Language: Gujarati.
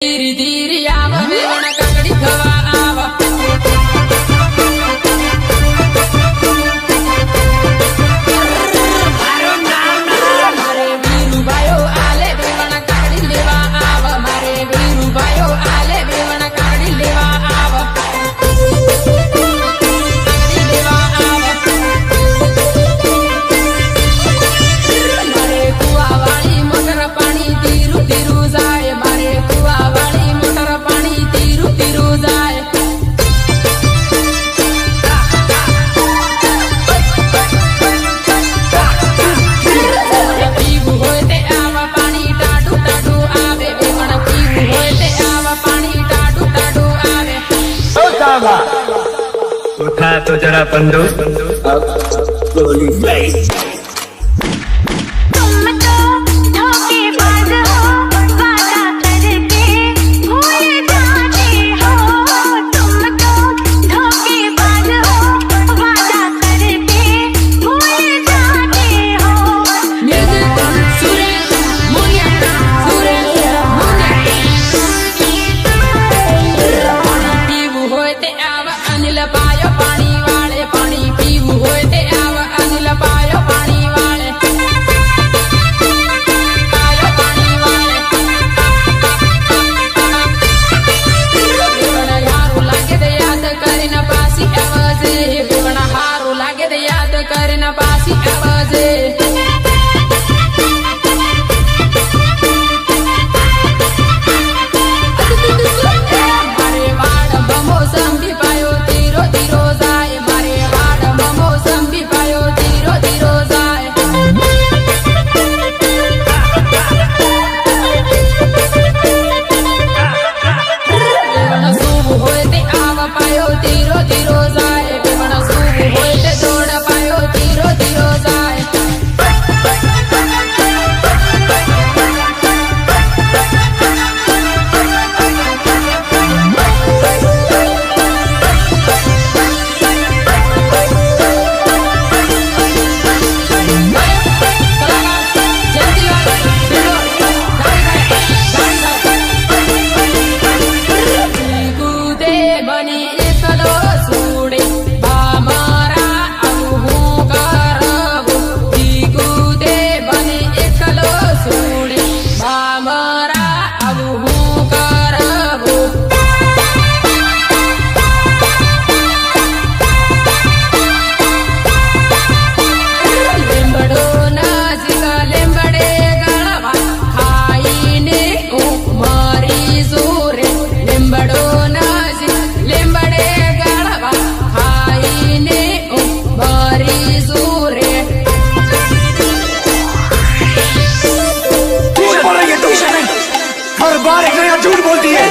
ધીરે ધીરે આવ મેવણ કાકડી થવા આવ મારો નામ મારે વીરુભાઈઓ આલે મેવણ કાકડી લેવા આવ મારે વીરુભાઈઓ આલે મેવણ કાકડી લેવા આવ કાકડી લેવા આવ મારે કુવાવાળી મોટર પાણી ધીરું ધીરું જાય મારે કુવાવાળી મોટર પાણી ધીરું ધીરું જાય પીવું હોય તે આવા પાણી ટાઢું ટાઢું આવે પણ પીવું હોય તે આવા પાણી ટાઢું ટાઢું આવે उठा तो जरा बंदो तुम तो धोखेबाज हो वादा करके भूल जाते हो तुम तो धोखेबाज हो वादा करके भूल जाते हो મ્યુઝિક સુરેશ મુનિયા પાણી પીવું હોય તે આવા અનિલ પાયો પાણી વાળે પાણી પીવું હોય તે આવા અનિલ પાયો પાણી વાળે પાયો પાણી વાળે બેવણ હારું લાગે તે યાદ કરીને પાછી આવજે બેવણ હારું લાગે તે યાદ કરીને પાછી આવજે મારે વાડ બમો સંભી પાયો ધીરો ધીરો જાય મારે વાડ બમો સંભી પાયો ધીરો ધીરો જાય બેવણ સૂવું હોય તે આવ પાયો ધીરો ધીરો જાય બેવણ સૂવું હોય તે દોડ પાયો ધીરો ધીરો જાય કૂદે બની એકલો છોડે મારા આવું હું કરવું કૂદે બની એકલો છોડે મારા આવું હું કરવું લીંબડો નજીક લીંબડે ગળવા ખાઈને હું મરી જોરે લીંબડો નજીક લીંબડે ગળવા ખાઈને હું મરી જોરે हर बार एक नया झूठ बोलती है।